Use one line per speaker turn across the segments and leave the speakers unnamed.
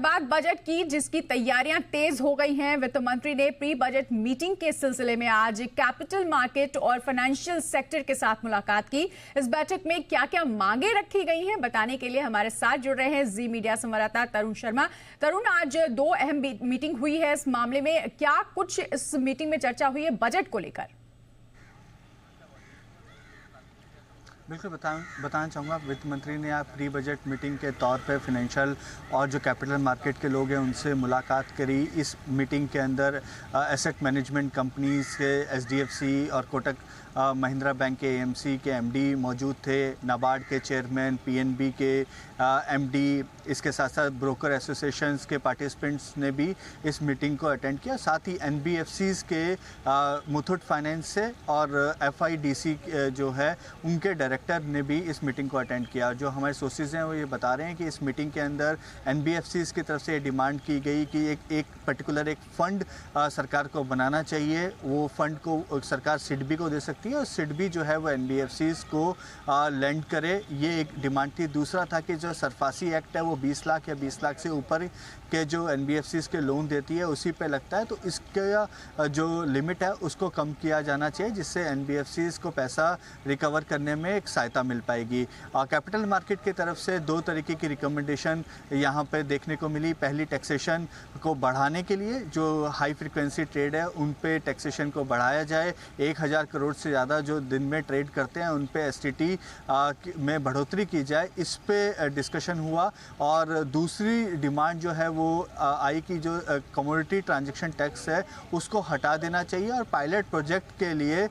बात बजट की, जिसकी तैयारियां तेज हो गई हैं। वित्त मंत्री ने प्री बजट मीटिंग के सिलसिले में आज कैपिटल मार्केट और फाइनेंशियल सेक्टर के साथ मुलाकात की। इस बैठक में क्या क्या मांगे रखी गई हैं, बताने के लिए हमारे साथ जुड़ रहे हैं जी मीडिया संवाददाता तरुण शर्मा। तरुण, आज दो अहम मीटिंग हुई है, इस मामले में क्या कुछ इस मीटिंग में चर्चा हुई है बजट को लेकर?
बिल्कुल बताना चाहूँगा। वित्त मंत्री ने आज प्री बजट मीटिंग के तौर पे फाइनेंशियल और जो कैपिटल मार्केट के लोग हैं उनसे मुलाकात करी। इस मीटिंग के अंदर एसेट मैनेजमेंट कंपनीज के एचडीएफसी और कोटक महिंद्रा बैंक के एएमसी के एमडी मौजूद थे, नाबार्ड के चेयरमैन, पीएनबी के एमडी, इसके साथ साथ ब्रोकर एसोसिएशंस के पार्टिसिपेंट्स ने भी इस मीटिंग को अटेंड किया। साथ ही एनबीएफसीज के मुथूट फाइनेंस से और एफआईडीसी जो है उनके डायरेक्टर ने भी इस मीटिंग को अटेंड किया। जो हमारे सोर्सेज हैं वो ये बता रहे हैं कि इस मीटिंग के अंदर एनबीएफसीज की तरफ से डिमांड की गई कि एक पर्टिकुलर एक फ़ंड सरकार को बनाना चाहिए। वो फंड को सरकार सिडबी को दे सकती है और सिडबी जो है वो एनबीएफसीज को लेंड करे, ये एक डिमांड थी। दूसरा था कि जो सरफासी एक्ट है वो 20 लाख या 20 लाख से ऊपर के जो एनबीएफसीज के लोन देती है उसी पे लगता है, तो इसका जो लिमिट है उसको कम किया जाना चाहिए, जिससे एनबीएफसीज को पैसा रिकवर करने में एक सहायता मिल पाएगी। कैपिटल मार्केट की तरफ से दो तरीके की रिकमेंडेशन यहाँ पे देखने को मिली। पहली, टैक्सेशन को बढ़ाने के लिए जो हाई फ्रिक्वेंसी ट्रेड है उन पे टैक्सेशन को बढ़ाया जाए। 1000 करोड़ से ज़्यादा जो दिन में ट्रेड करते हैं उन पे एसटीटी में बढ़ोतरी की जाए, इस पे डिस्कशन हुआ। और दूसरी डिमांड जो है वो आई कि जो कमोडिटी ट्रांजैक्शन टैक्स है उसको हटा देना चाहिए और पायलट प्रोजेक्ट के लिए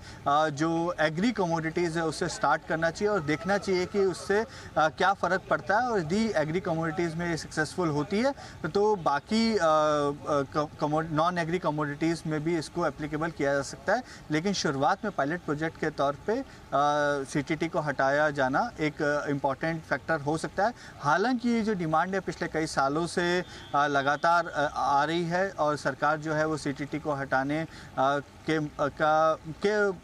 जो एग्री कमोडिटीज़ है उससे स्टार्ट करना चाहिए और देखना चाहिए कि उससे क्या फ़र्क पड़ता है। और यदि एग्री कमोडिटीज़ में सक्सेसफुल होती है तो बाकी नॉन एग्री कमोडिटीज़ में भी इसको एप्लीकेबल किया जा सकता है। लेकिन शुरुआत में पायलट प्रोजेक्ट के तौर पे सीटीटी को हटाया जाना एक इम्पॉर्टेंट फैक्टर हो सकता है। हालांकि ये जो डिमांड है पिछले कई सालों से लगातार आ रही है और सरकार जो है वो सीटीटी को हटाने के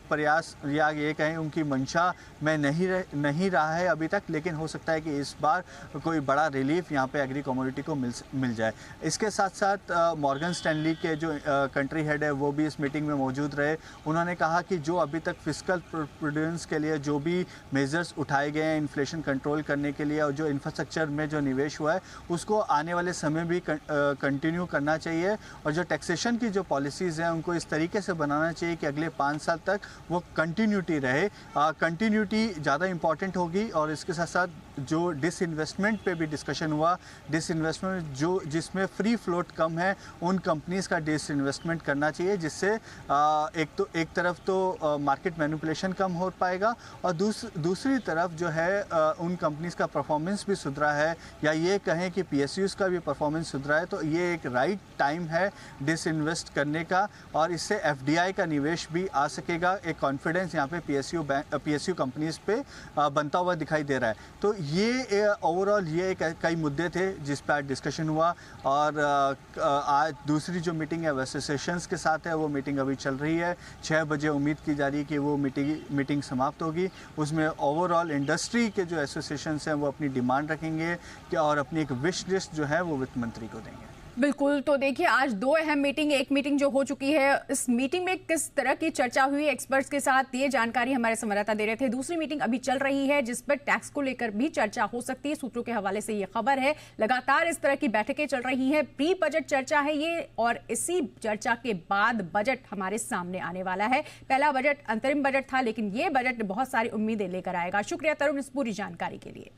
प्रयास या ये कहें उनकी मंशा में नहीं रहा है अभी तक, लेकिन हो सकता है कि इस बार कोई बड़ा रिलीफ यहाँ पे एग्री कमोडिटी को मिल जाए। इसके साथ साथ मॉर्गन स्टैनली के जो कंट्री हेड है वो भी इस मीटिंग में मौजूद रहे। उन्होंने कहा कि जो अभी तक फिस्कल प्रूडेंस के लिए जो भी मेजर्स उठाए गए हैं इन्फ्लेशन कंट्रोल करने के लिए और जो इंफ्रास्ट्रक्चर में जो निवेश हुआ है उसको आने वाले समय भी कंटिन्यू करना चाहिए। और जो टैक्सेशन की जो पॉलिसीज़ हैं उनको इस तरीके से बनाना चाहिए कि अगले 5 साल तक वो कंटिन्यूटी रहे। कंटिन्यूटी ज़्यादा इम्पॉर्टेंट होगी। और इसके साथ साथ जो डिसइन्वेस्टमेंट पे भी डिस्कशन हुआ, डिसइन्वेस्टमेंट जिसमें फ्री फ्लोट कम है उन कंपनीज़ का डिसइन्वेस्टमेंट करना चाहिए, जिससे एक तरफ तो मार्केट मैनिपुलेशन कम हो पाएगा और दूसरी तरफ जो है उन कंपनीज़ का परफॉर्मेंस भी सुधरा है या ये कहें कि पीएसयूज़ का भी परफॉर्मेंस सुधरा है, तो ये एक राइट टाइम है डिसइन्वेस्ट करने का और इससे एफडीआई का निवेश भी आ सकेगा। एक कॉन्फिडेंस यहाँ पे पीएसयू कंपनीज़ पे बनता हुआ दिखाई दे रहा है। तो ये ओवरऑल ये कई मुद्दे थे जिस पर आज डिस्कशन हुआ। और आज दूसरी जो मीटिंग है एसोसिएशंस के साथ है, वो मीटिंग अभी चल रही है। 6 बजे उम्मीद की जा रही है कि वो मीटिंग समाप्त होगी। उसमें ओवरऑल इंडस्ट्री के जो एसोसिएशंस हैं वो अपनी डिमांड रखेंगे और अपनी एक विश लिस्ट जो है वो वित्त मंत्री को देंगे।
बिल्कुल, तो देखिए आज दो अहम मीटिंग, एक मीटिंग जो हो चुकी है, इस मीटिंग में किस तरह की चर्चा हुई एक्सपर्ट्स के साथ, ये जानकारी हमारे संवाददाता दे रहे थे। दूसरी मीटिंग अभी चल रही है जिस पर टैक्स को लेकर भी चर्चा हो सकती है, सूत्रों के हवाले से ये खबर है। लगातार इस तरह की बैठकें चल रही हैं, प्री बजट चर्चा है ये और इसी चर्चा के बाद बजट हमारे सामने आने वाला है। पहला बजट अंतरिम बजट था, लेकिन ये बजट बहुत सारी उम्मीदें लेकर आएगा। शुक्रिया तरुण इस पूरी जानकारी के लिए।